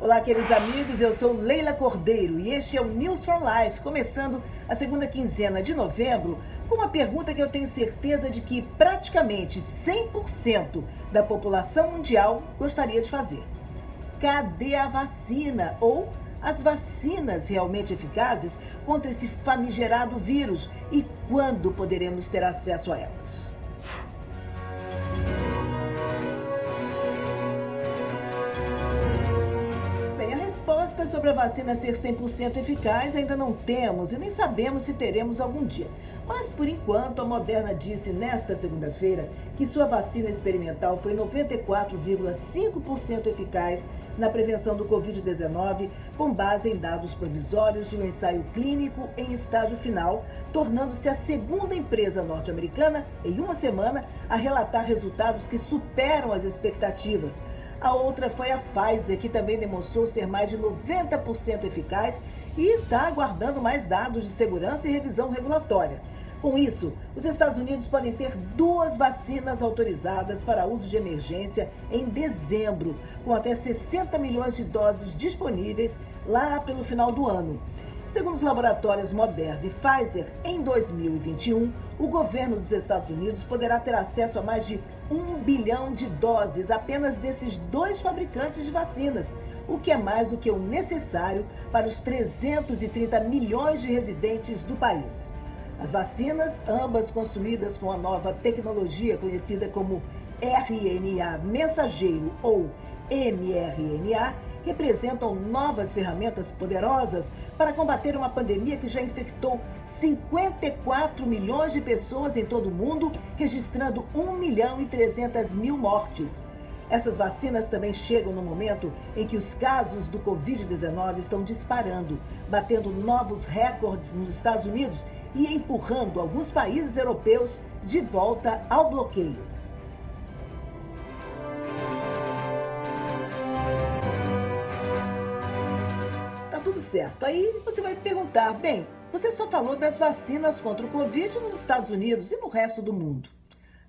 Olá, queridos amigos, eu sou Leila Cordeiro e este é o News for Life, começando a segunda quinzena de novembro com uma pergunta que eu tenho certeza de que praticamente 100% da população mundial gostaria de fazer. Cadê a vacina ou as vacinas realmente eficazes contra esse famigerado vírus e quando poderemos ter acesso a elas? Sobre a vacina ser 100% eficaz ainda não temos e nem sabemos se teremos algum dia. Mas, por enquanto, a Moderna disse nesta segunda-feira que sua vacina experimental foi 94,5% eficaz na prevenção do Covid-19, com base em dados provisórios de um ensaio clínico em estágio final, tornando-se a segunda empresa norte-americana, em uma semana, a relatar resultados que superam as expectativas. A outra foi a Pfizer, que também demonstrou ser mais de 90% eficaz e está aguardando mais dados de segurança e revisão regulatória. Com isso, os Estados Unidos podem ter 2 vacinas autorizadas para uso de emergência em dezembro, com até 60 milhões de doses disponíveis lá pelo final do ano. Segundo os laboratórios Moderna e Pfizer, em 2021, o governo dos Estados Unidos poderá ter acesso a mais de 1 bilhão de doses apenas desses 2 fabricantes de vacinas, o que é mais do que o necessário para os 330 milhões de residentes do país. As vacinas, ambas construídas com a nova tecnologia conhecida como RNA mensageiro ou mRNA, representam novas ferramentas poderosas para combater uma pandemia que já infectou 54 milhões de pessoas em todo o mundo, registrando 1.300.000 mortes. Essas vacinas também chegam no momento em que os casos do Covid-19 estão disparando, batendo novos recordes nos Estados Unidos e empurrando alguns países europeus de volta ao bloqueio. Tudo certo. Aí você vai me perguntar, bem, você só falou das vacinas contra o Covid nos Estados Unidos e no resto do mundo.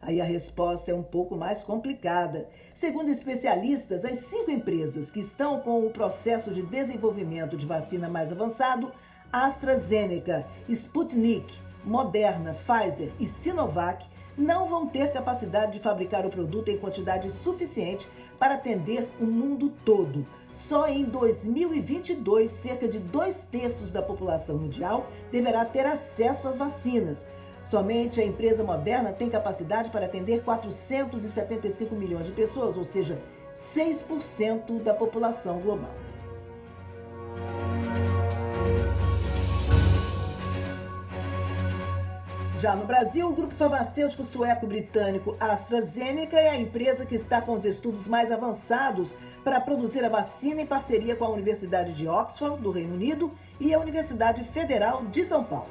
Aí a resposta é um pouco mais complicada. Segundo especialistas, as 5 empresas que estão com o processo de desenvolvimento de vacina mais avançado, AstraZeneca, Sputnik, Moderna, Pfizer e Sinovac, não vão ter capacidade de fabricar o produto em quantidade suficiente para atender o mundo todo. Só em 2022, cerca de 2/3 da população mundial deverá ter acesso às vacinas. Somente a empresa Moderna tem capacidade para atender 475 milhões de pessoas, ou seja, 6% da população global. Já no Brasil, o grupo farmacêutico sueco-britânico AstraZeneca é a empresa que está com os estudos mais avançados para produzir a vacina em parceria com a Universidade de Oxford, do Reino Unido, e a Universidade Federal de São Paulo.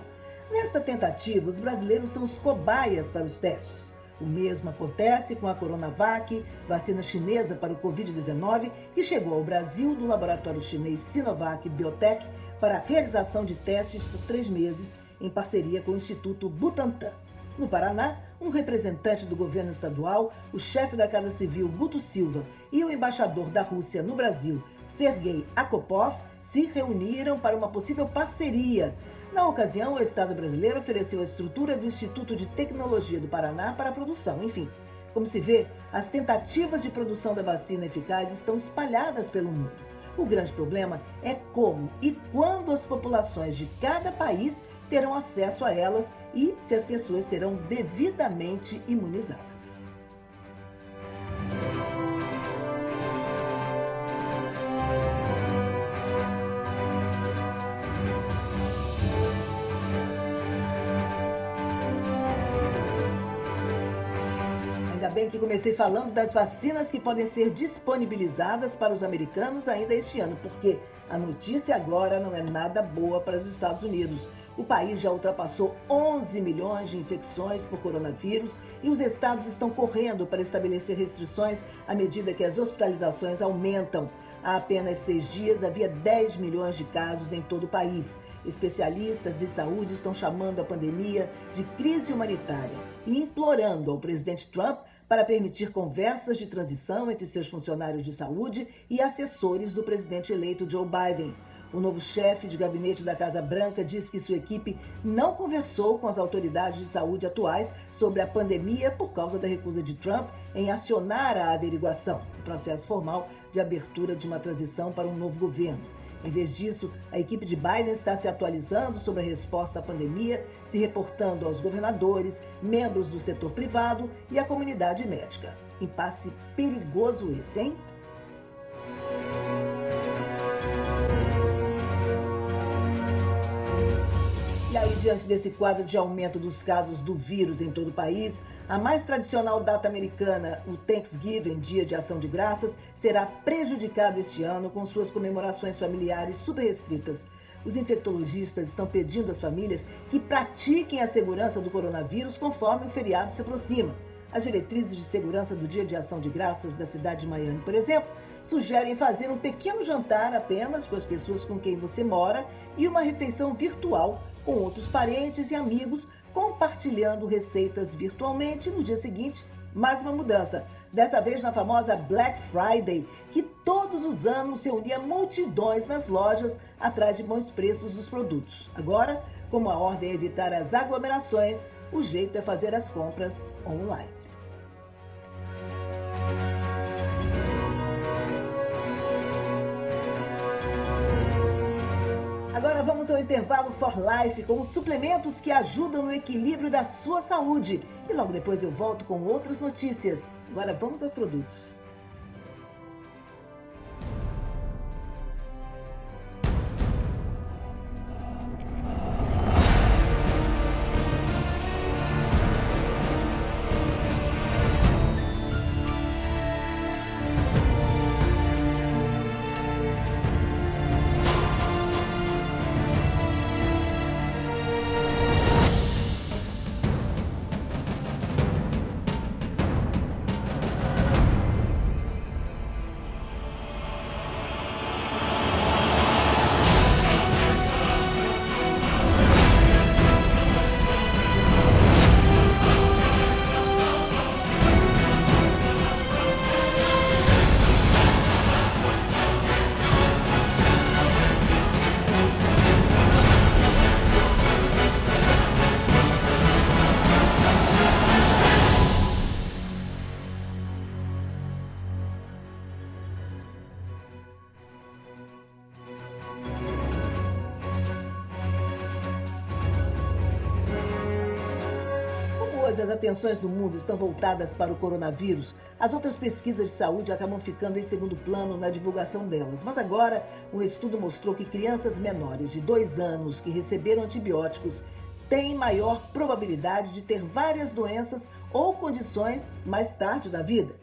Nessa tentativa, os brasileiros são os cobaias para os testes. O mesmo acontece com a Coronavac, vacina chinesa para o Covid-19, que chegou ao Brasil do laboratório chinês Sinovac Biotech para a realização de testes por 3 meses, em parceria com o Instituto Butantan. No Paraná, um representante do governo estadual, o chefe da Casa Civil, Guto Silva, e o embaixador da Rússia no Brasil, Sergei Akopov, se reuniram para uma possível parceria. Na ocasião, o Estado brasileiro ofereceu a estrutura do Instituto de Tecnologia do Paraná para a produção. Enfim, como se vê, as tentativas de produção da vacina eficaz estão espalhadas pelo mundo. O grande problema é como e quando as populações de cada país terão acesso a elas e se as pessoas serão devidamente imunizadas. Ainda bem que comecei falando das vacinas que podem ser disponibilizadas para os americanos ainda este ano, porque a notícia agora não é nada boa para os Estados Unidos. O país já ultrapassou 11 milhões de infecções por coronavírus e os estados estão correndo para estabelecer restrições à medida que as hospitalizações aumentam. Há apenas 6 dias havia 10 milhões de casos em todo o país. Especialistas de saúde estão chamando a pandemia de crise humanitária e implorando ao presidente Trump para permitir conversas de transição entre seus funcionários de saúde e assessores do presidente eleito Joe Biden. O novo chefe de gabinete da Casa Branca diz que sua equipe não conversou com as autoridades de saúde atuais sobre a pandemia por causa da recusa de Trump em acionar a averiguação, o processo formal de abertura de uma transição para um novo governo. Em vez disso, a equipe de Biden está se atualizando sobre a resposta à pandemia, se reportando aos governadores, membros do setor privado e à comunidade médica. Impasse perigoso esse, hein? E aí, diante desse quadro de aumento dos casos do vírus em todo o país, a mais tradicional data americana, o Thanksgiving, Dia de Ação de Graças, será prejudicado este ano com suas comemorações familiares super restritas. Os infectologistas estão pedindo às famílias que pratiquem a segurança do coronavírus conforme o feriado se aproxima. As diretrizes de segurança do Dia de Ação de Graças da cidade de Miami, por exemplo, sugerem fazer um pequeno jantar apenas com as pessoas com quem você mora e uma refeição virtual com outros parentes e amigos, compartilhando receitas virtualmente no dia seguinte. Mais uma mudança, dessa vez na famosa Black Friday, que todos os anos reunia multidões nas lojas atrás de bons preços dos produtos. Agora, como a ordem é evitar as aglomerações, o jeito é fazer as compras online. Agora vamos ao intervalo For Life com os suplementos que ajudam no equilíbrio da sua saúde. E logo depois eu volto com outras notícias. Agora vamos aos produtos. Hoje as atenções do mundo estão voltadas para o coronavírus. As outras pesquisas de saúde acabam ficando em segundo plano na divulgação delas. Mas agora, um estudo mostrou que crianças menores de 2 anos que receberam antibióticos têm maior probabilidade de ter várias doenças ou condições mais tarde da vida.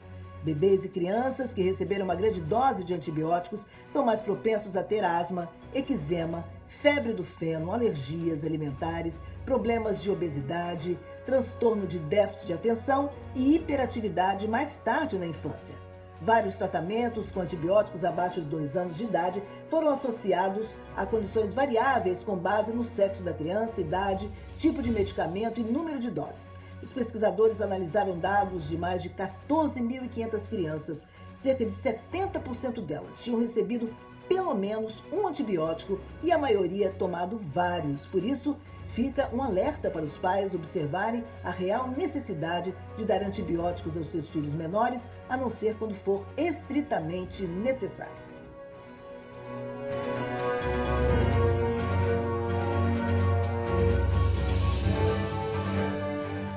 Bebês e crianças que receberam uma grande dose de antibióticos são mais propensos a ter asma, eczema, febre do feno, alergias alimentares, problemas de obesidade, transtorno de déficit de atenção e hiperatividade mais tarde na infância. Vários tratamentos com antibióticos abaixo de 2 anos de idade foram associados a condições variáveis com base no sexo da criança, idade, tipo de medicamento e número de doses. Os pesquisadores analisaram dados de mais de 14.500 crianças. Cerca de 70% delas tinham recebido pelo menos um antibiótico e a maioria tomado vários. Por isso, fica um alerta para os pais observarem a real necessidade de dar antibióticos aos seus filhos menores, a não ser quando for estritamente necessário.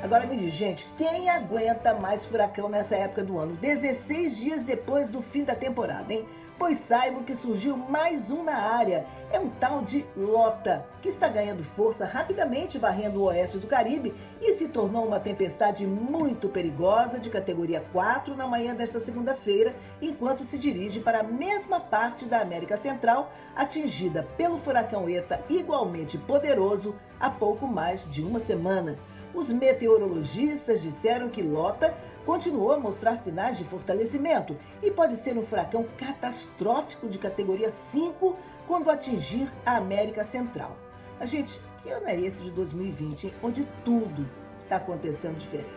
Agora me diz, gente, quem aguenta mais furacão nessa época do ano? 16 dias depois do fim da temporada, hein? Pois saibam que surgiu mais um na área. É um tal de Lota, que está ganhando força rapidamente varrendo o oeste do Caribe e se tornou uma tempestade muito perigosa de categoria 4 na manhã desta segunda-feira, enquanto se dirige para a mesma parte da América Central, atingida pelo furacão Eta, igualmente poderoso, há pouco mais de uma semana. Os meteorologistas disseram que Lota continuou a mostrar sinais de fortalecimento e pode ser um furacão catastrófico de categoria 5 quando atingir a América Central. Mas, gente, que ano é esse de 2020, hein? Onde tudo está acontecendo diferente?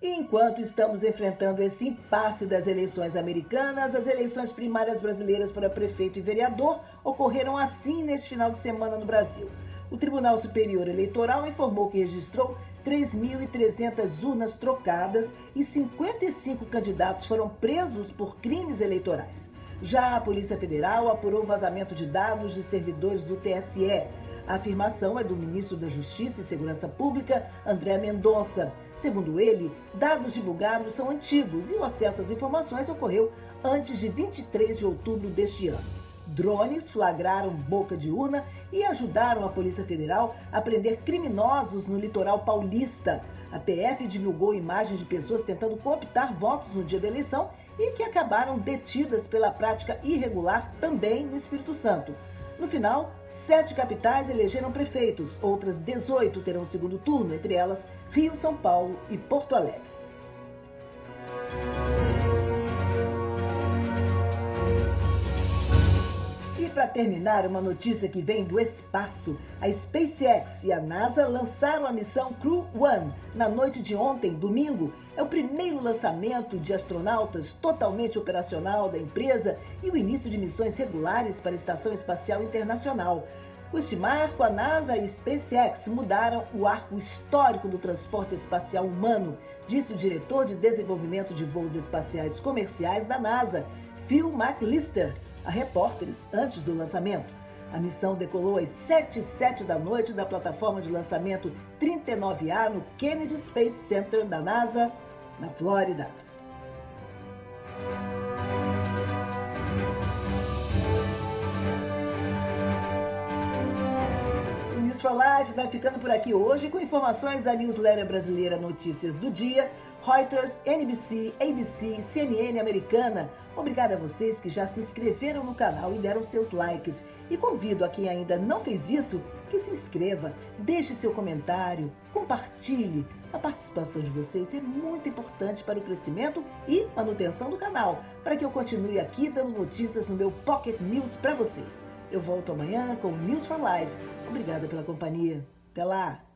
E enquanto estamos enfrentando esse impasse das eleições americanas, as eleições primárias brasileiras para prefeito e vereador ocorreram assim neste final de semana no Brasil. O Tribunal Superior Eleitoral informou que registrou 3.300 urnas trocadas e 55 candidatos foram presos por crimes eleitorais. Já a Polícia Federal apurou vazamento de dados de servidores do TSE. A afirmação é do ministro da Justiça e Segurança Pública, André Mendonça. Segundo ele, dados divulgados são antigos e o acesso às informações ocorreu antes de 23 de outubro deste ano. Drones flagraram boca de urna e ajudaram a Polícia Federal a prender criminosos no litoral paulista. A PF divulgou imagens de pessoas tentando cooptar votos no dia da eleição e que acabaram detidas pela prática irregular também no Espírito Santo. No final, 7 capitais elegeram prefeitos, outras 18 terão segundo turno, entre elas Rio, São Paulo e Porto Alegre. E para terminar, uma notícia que vem do espaço. A SpaceX e a NASA lançaram a missão Crew One na noite de ontem, domingo. É o primeiro lançamento de astronautas totalmente operacional da empresa e o início de missões regulares para a Estação Espacial Internacional. Com este marco, a NASA e a SpaceX mudaram o arco histórico do transporte espacial humano, disse o diretor de desenvolvimento de voos espaciais comerciais da NASA, Phil McAllister, a repórteres antes do lançamento. A missão decolou às 7h07 da noite da plataforma de lançamento 39A no Kennedy Space Center da NASA, na Flórida. O News for Life vai ficando por aqui hoje com informações da newsletter brasileira Notícias do Dia, Reuters, NBC, ABC, CNN americana. Obrigada a vocês que já se inscreveram no canal e deram seus likes. E convido a quem ainda não fez isso, que se inscreva, deixe seu comentário, compartilhe. A participação de vocês é muito importante para o crescimento e manutenção do canal, para que eu continue aqui dando notícias no meu Pocket News para vocês. Eu volto amanhã com o News for Life. Obrigada pela companhia. Até lá!